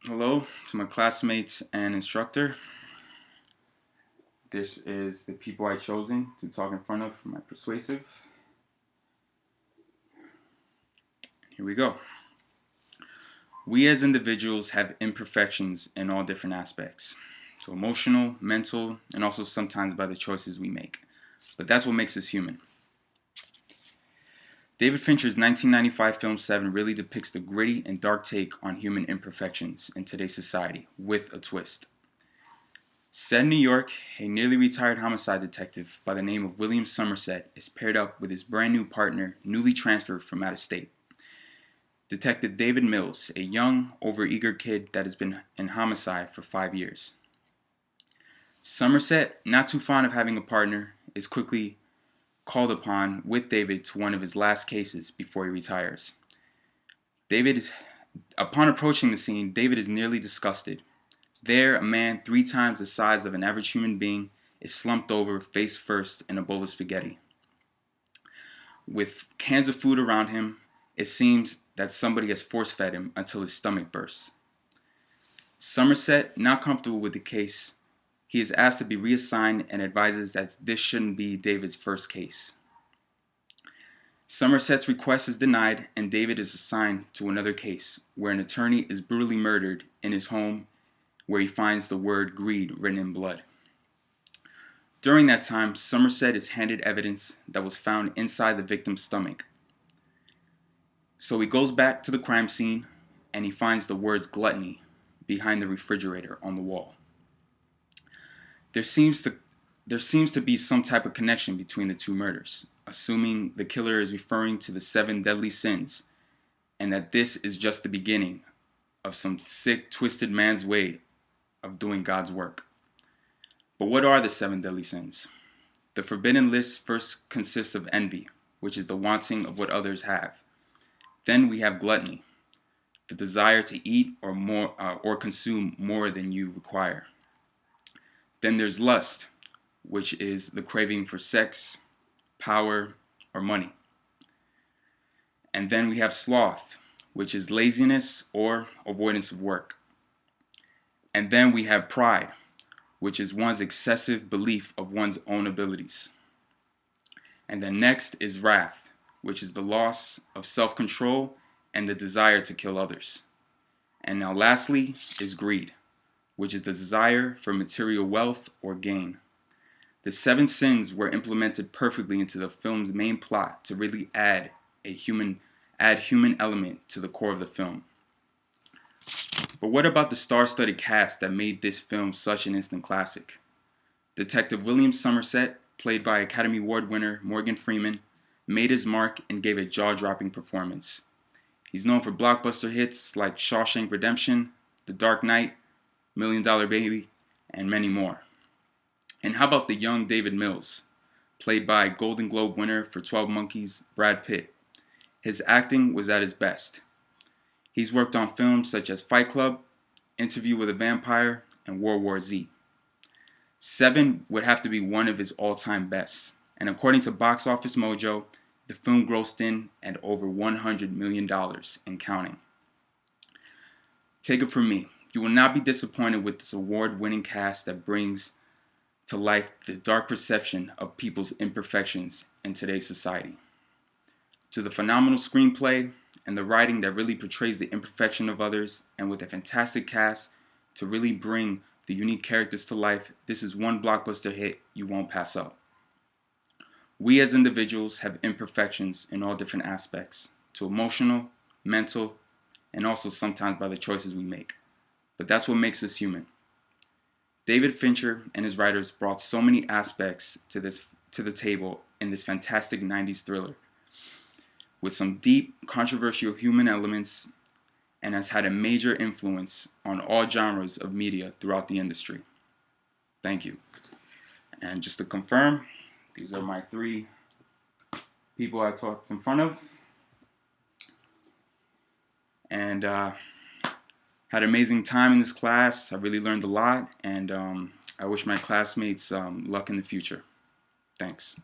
Hello to my classmates and instructor. This is the people I've chosen to talk in front of for my persuasive. Here we go. We as individuals have imperfections in all different aspects. So emotional, mental, and also sometimes by the choices we make. But that's what makes us human. David Fincher's 1995 film Seven really depicts the gritty and dark take on human imperfections in today's society with a twist. Set in New York, a nearly retired homicide detective by the name of William Somerset is paired up with his brand new partner, newly transferred from out of state. Detective David Mills, a young, overeager kid that has been in homicide for 5 years. Somerset, not too fond of having a partner, is quickly called upon with David to one of his last cases before he retires. Upon approaching the scene, David is nearly disgusted. There, a man 3 times the size of an average human being is slumped over, face first, in a bowl of spaghetti. With cans of food around him, it seems that somebody has force-fed him until his stomach bursts. Somerset, not comfortable with the case, he is asked to be reassigned and advises that this shouldn't be David's first case. Somerset's request is denied, and David is assigned to another case where an attorney is brutally murdered in his home, where he finds the word greed written in blood. During that time, Somerset is handed evidence that was found inside the victim's stomach. So he goes back to the crime scene and he finds the words gluttony behind the refrigerator on the wall. There seems to be some type of connection between the two murders, assuming the killer is referring to the 7 deadly sins and that this is just the beginning of some sick, twisted man's way of doing God's work. But what are the 7 deadly sins? The forbidden list first consists of envy, which is the wanting of what others have. Then we have gluttony, the desire to eat or consume more than you require. Then there's lust, which is the craving for sex, power, or money. And then we have sloth, which is laziness or avoidance of work. And then we have pride, which is one's excessive belief of one's own abilities. And then next is wrath, which is the loss of self-control and the desire to kill others. And now lastly is greed, which is the desire for material wealth or gain. The 7 sins were implemented perfectly into the film's main plot to really add human element to the core of the film. But what about the star-studded cast that made this film such an instant classic? Detective William Somerset, played by Academy Award winner Morgan Freeman, made his mark and gave a jaw-dropping performance. He's known for blockbuster hits like Shawshank Redemption, The Dark Knight, Million Dollar Baby, and many more. And how about the young David Mills, played by Golden Globe winner for 12 Monkeys, Brad Pitt? His acting was at his best. He's worked on films such as Fight Club, Interview with a Vampire, and World War Z. Seven would have to be one of his all-time bests, and according to Box Office Mojo, the film grossed in at over $100 million and counting. Take it from me, you will not be disappointed with this award-winning cast that brings to life the dark perception of people's imperfections in today's society. To the phenomenal screenplay and the writing that really portrays the imperfection of others, and with a fantastic cast to really bring the unique characters to life, this is one blockbuster hit you won't pass up. We as individuals have imperfections in all different aspects, to emotional, mental, and also sometimes by the choices we make. But that's what makes us human. David Fincher and his writers brought so many aspects to the table in this fantastic 90s thriller, with some deep, controversial human elements, and has had a major influence on all genres of media throughout the industry. Thank you. And just to confirm, these are my 3 people I talked in front of. And had an amazing time in this class. I really learned a lot, and I wish my classmates luck in the future. Thanks.